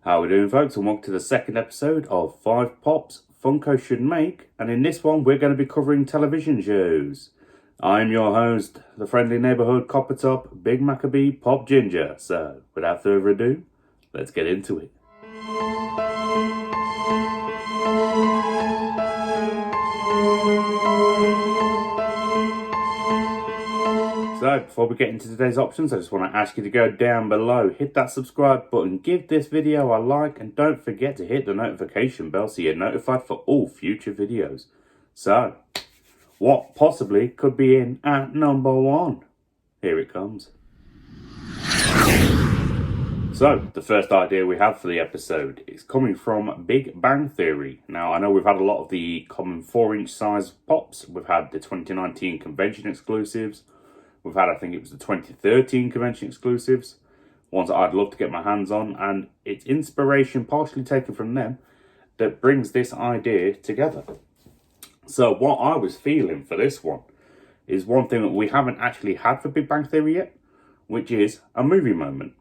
How we doing, folks, and welcome to the second episode of 5 Pops Funko Should Make, and in this one we're going to be covering television shows. I'm your host, the friendly neighbourhood copper top, Big Maccabee Pop Ginger. So, without further ado, let's get into it. So, before we get into today's options, I just want to ask you to go down below, hit that subscribe button, give this video a like, and don't forget to hit the notification bell so you're notified for all future videos. So, what possibly could be in at number 1? Here it comes. So, the first idea we have for the episode is coming from Big Bang Theory. Now, I know we've had a lot of the common 4-inch size pops. We've had the 2019 convention exclusives. We've had, I think it was the 2013 convention exclusives, ones that I'd love to get my hands on, and it's inspiration partially taken from them that brings this idea together. So what I was feeling for this one is one thing that we haven't actually had for Big Bang Theory yet, which is a movie moment.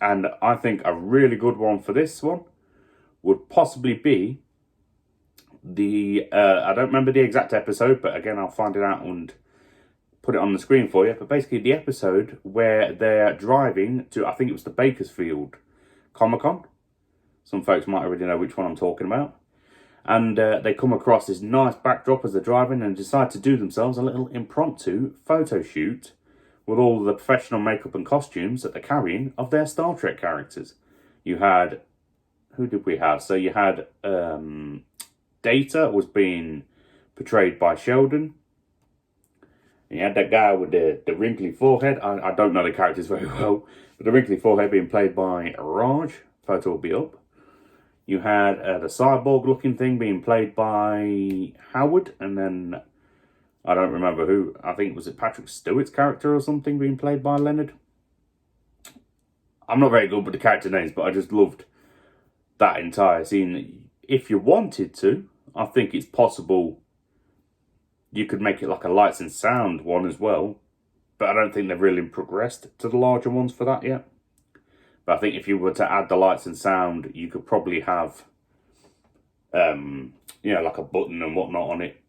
And I think a really good one for this one would possibly be the, I don't remember the exact episode, but again, I'll find it out and put it on the screen for you, but basically the episode where they're driving to, I think it was the Bakersfield Comic-Con. Some folks might already know which one I'm talking about. And they come across this nice backdrop as they're driving and decide to do themselves a little impromptu photo shoot with all the professional makeup and costumes that they're carrying of their Star Trek characters. You had, who did we have? So you had Data was being portrayed by Sheldon. You had that guy with the wrinkly forehead. I don't know the characters very well, but the wrinkly forehead being played by Raj. Photo will be up. You had the cyborg-looking thing being played by Howard, and then I don't remember who. I think was it Patrick Stewart's character or something being played by Leonard. I'm not very good with the character names, but I just loved that entire scene. If you wanted to, I think it's possible. You could make it like a lights and sound one as well. But I don't think they've really progressed to the larger ones for that yet. But I think if you were to add the lights and sound, you could probably have, like a button and whatnot on it.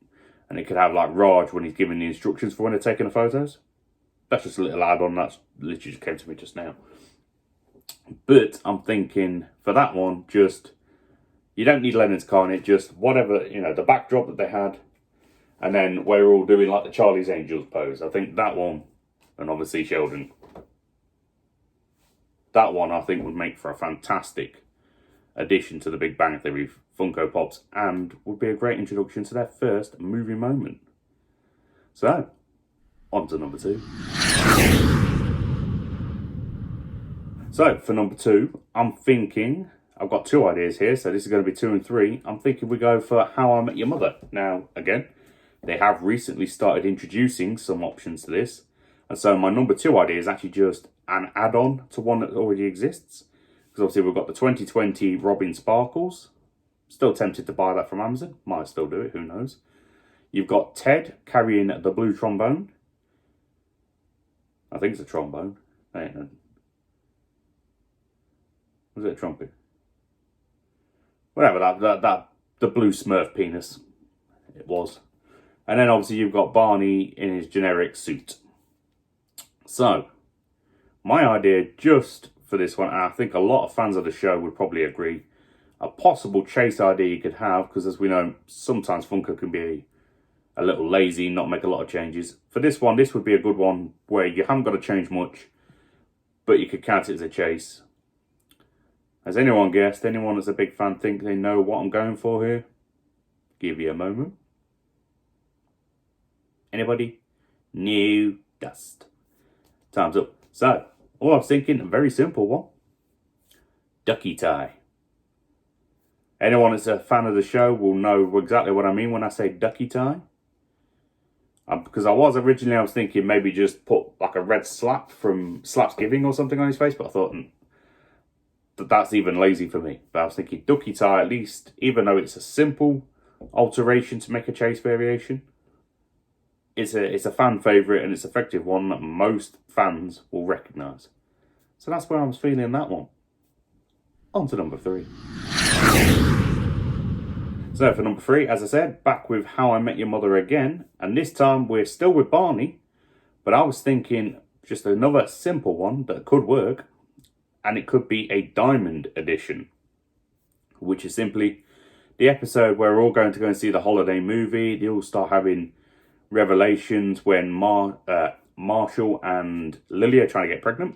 And it could have like Raj when he's giving the instructions for when they're taking the photos. That's just a little add-on. That's literally just came to me just now. But I'm thinking for that one, just, you don't need Leonard's car in it. Just whatever, the backdrop that they had. And then we're all doing like the Charlie's Angels pose. I think that one, and obviously Sheldon, that one I think would make for a fantastic addition to the Big Bang Theory Funko Pops and would be a great introduction to their first movie moment. So, on to number 2. So, for number 2, I'm thinking, I've got 2 ideas here, so this is going to be 2 and 3. I'm thinking we go for How I Met Your Mother. Now, again, they have recently started introducing some options to this. And so my number 2 idea is actually just an add-on to one that already exists. Because obviously we've got the 2020 Robin Sparkles. Still tempted to buy that from Amazon. Might still do it, who knows. You've got Ted carrying the blue trombone. I think it's a trombone. Was it a trumpet? Whatever, the blue Smurf penis. It was. And then obviously you've got Barney in his generic suit. So, my idea just for this one, and I think a lot of fans of the show would probably agree, a possible chase idea you could have, because as we know, sometimes Funko can be a little lazy, not make a lot of changes. For this one, this would be a good one where you haven't got to change much, but you could count it as a chase. Has anyone guessed? Anyone that's a big fan think they know what I'm going for here? Give you a moment. Anybody? No dust. Time's up. So, all I was thinking, a very simple one. Ducky tie. Anyone that's a fan of the show will know exactly what I mean when I say ducky tie. Because I was thinking maybe just put like a red slap from Slapsgiving or something on his face, but I thought that's even lazy for me. But I was thinking ducky tie at least, even though it's a simple alteration to make a chase variation, it's a fan favourite and it's an effective one that most fans will recognise. So that's where I was feeling that one. on to number 3. So for number 3, as I said, back with How I Met Your Mother again, and this time we're still with Barney, but I was thinking just another simple one that could work, and it could be a Diamond edition, which is simply the episode where we're all going to go and see the holiday movie. They all start having revelations when Marshall and Lily are trying to get pregnant.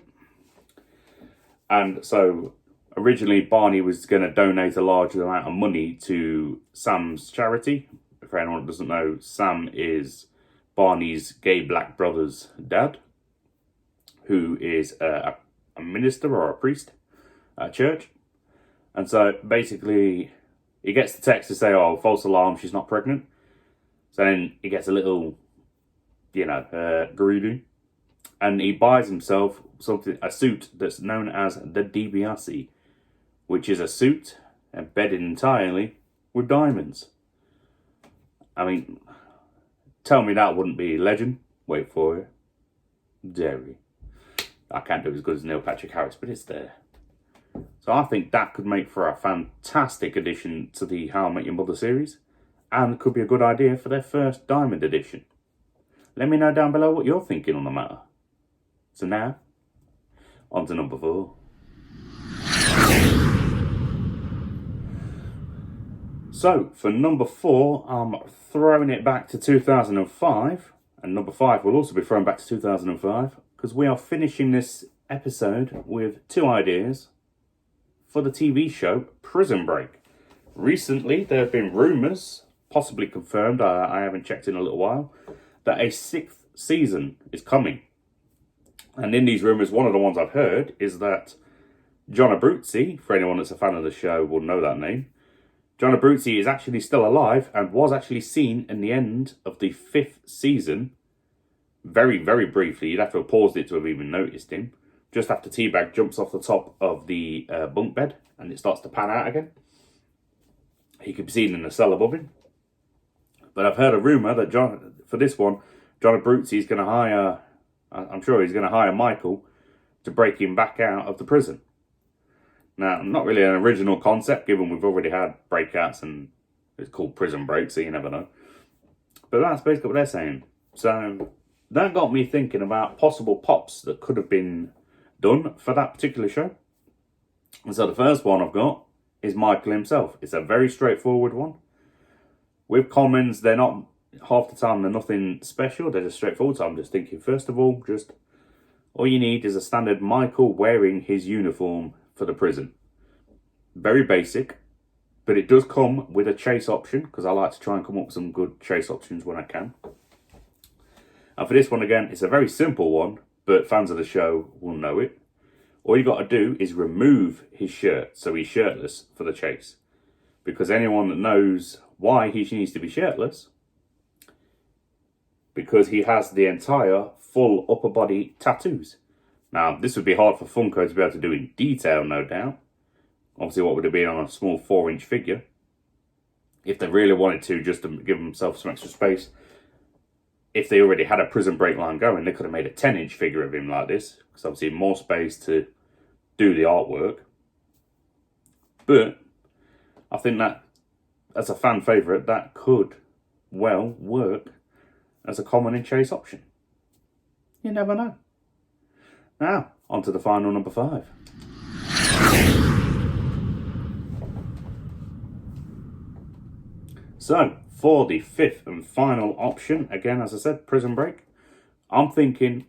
And so originally Barney was going to donate a large amount of money to Sam's charity. For anyone that doesn't know, Sam is Barney's gay black brother's dad, who is a minister or a priest at church. And so basically he gets the text to say, oh, false alarm, she's not pregnant. So then he gets a little, greedy. And he buys himself a suit that's known as the DiBiase, which is a suit embedded entirely with diamonds. I mean, tell me that wouldn't be legend. Wait for it. Dairy. I can't do it as good as Neil Patrick Harris, but it's there. So I think that could make for a fantastic addition to the How I Met Your Mother series, and could be a good idea for their first Diamond edition. Let me know down below what you're thinking on the matter. So now, on to number 4. So, for number 4, I'm throwing it back to 2005, and number 5 will also be thrown back to 2005, because we are finishing this episode with 2 ideas for the TV show Prison Break. Recently, there have been rumours, possibly confirmed, I haven't checked in a little while, that a 6th season is coming. And in these rumours, one of the ones I've heard is that John Abruzzi, for anyone that's a fan of the show will know that name, John Abruzzi is actually still alive and was actually seen in the end of the 5th season, very, very briefly. You'd have to have paused it to have even noticed him. Just after Teabag jumps off the top of the bunk bed and it starts to pan out again. He could be seen in the cell above him. But I've heard a rumour that for this one, John Abruzzi is going to hire, I'm sure he's going to hire Michael to break him back out of the prison. Now, not really an original concept, given we've already had breakouts and it's called Prison Break, so you never know. But that's basically what they're saying. So that got me thinking about possible pops that could have been done for that particular show. And so the first one I've got is Michael himself. It's a very straightforward one. With commons, they're not, half the time, they're nothing special. They're just straightforward. So I'm just thinking, first of all you need is a standard Michael wearing his uniform for the prison. Very basic, but it does come with a chase option, because I like to try and come up with some good chase options when I can. And for this one, again, it's a very simple one, but fans of the show will know it. All you got to do is remove his shirt, so he's shirtless for the chase. Because anyone that knows why he needs to be shirtless, because he has the entire full upper body tattoos. Now, this would be hard for Funko to be able to do in detail, no doubt. Obviously, what would have been on a small 4-inch figure. If they really wanted to, just to give themselves some extra space. If they already had a Prison Break line going, they could have made a 10-inch figure of him like this. Because obviously more space to do the artwork. But I think that, as a fan favourite, that could well work as a common in chase option. You never know. Now, on to the final number 5. So, for the 5th and final option, again, as I said, Prison Break, I'm thinking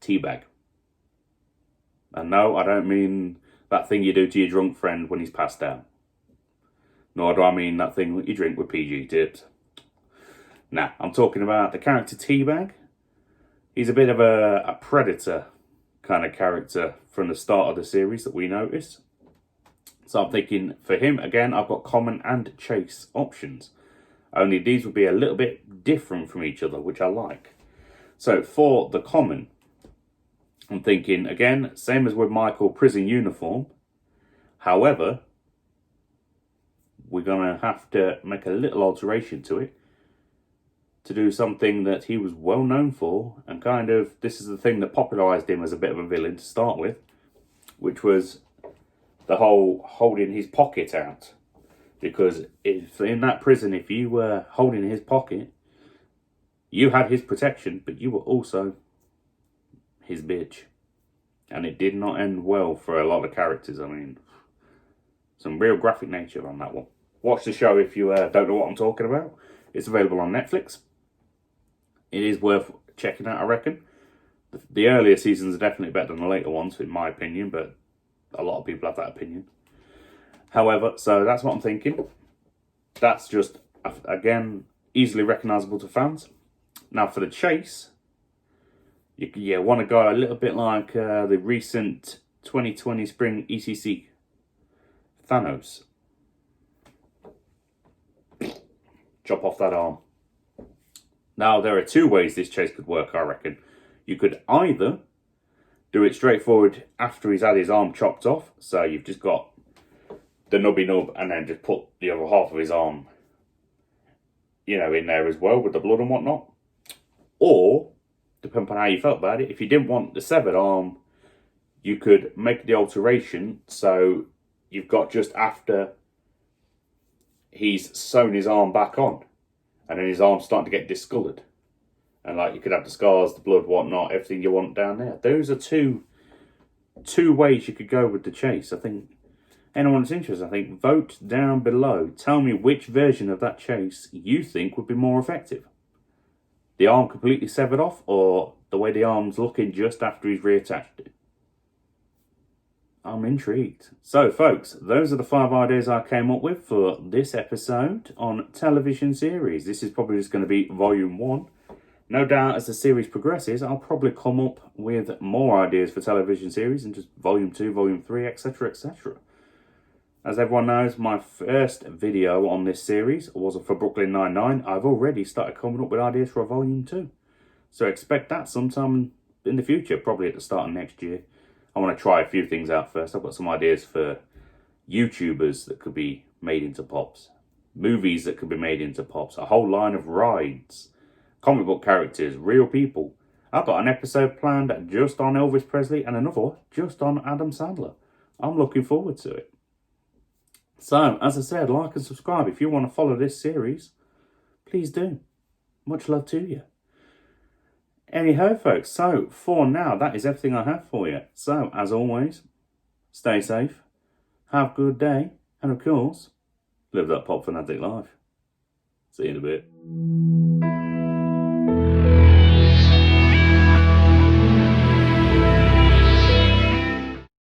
Teabag. And no, I don't mean that thing you do to your drunk friend when he's passed out. Nor do I mean that thing that you drink with PG tips. Nah, I'm talking about the character Teabag. He's a bit of a predator kind of character from the start of the series that we notice. So I'm thinking, for him, again, I've got common and chase options. Only these would be a little bit different from each other, which I like. So for the common, I'm thinking, again, same as with Michael, prison uniform. However, we're going to have to make a little alteration to it to do something that he was well known for, and kind of, this is the thing that popularised him as a bit of a villain to start with, which was the whole holding his pocket out. Because if in that prison, if you were holding his pocket, you had his protection, but you were also his bitch. And it did not end well for a lot of characters. I mean, some real graphic nature on that one. Watch the show if you don't know what I'm talking about. It's available on Netflix. It is worth checking out, I reckon. The earlier seasons are definitely better than the later ones, in my opinion, but a lot of people have that opinion. However, so that's what I'm thinking. That's just, again, easily recognisable to fans. Now for the chase, you want to go a little bit like the recent 2020 spring ECC Thanos. Chop off that arm. Now, there are two ways this chase could work, I reckon. You could either do it straightforward after he's had his arm chopped off. So you've just got the nubby nub and then just put the other half of his arm, in there as well with the blood and whatnot. Or, depending on how you felt about it, if you didn't want the severed arm, you could make the alteration so you've got just after he's sewn his arm back on. And then his arm's starting to get discoloured. And you could have the scars, the blood, whatnot, everything you want down there. Those are two ways you could go with the chase. I think anyone that's interested, vote down below. Tell me which version of that chase you think would be more effective. The arm completely severed off, or the way the arm's looking just after he's reattached it. I'm intrigued. So, folks, those are the 5 ideas I came up with for this episode on television series. This is probably just going to be volume 1. No doubt, as the series progresses, I'll probably come up with more ideas for television series and just volume 2, volume 3, etc., etc. As everyone knows, my first video on this series was for Brooklyn Nine-Nine. I've already started coming up with ideas for a volume 2. So expect that sometime in the future, probably at the start of next year. I want to try a few things out first. I've got some ideas for YouTubers that could be made into Pops. Movies that could be made into Pops. A whole line of rides. Comic book characters. Real people. I've got an episode planned just on Elvis Presley and another just on Adam Sandler. I'm looking forward to it. So, as I said, like and subscribe. If you want to follow this series, please do. Much love to you. Anyhow, folks, so for now, that is everything I have for you. So, as always, stay safe, have a good day, and of course, live that pop fanatic life. See you in a bit.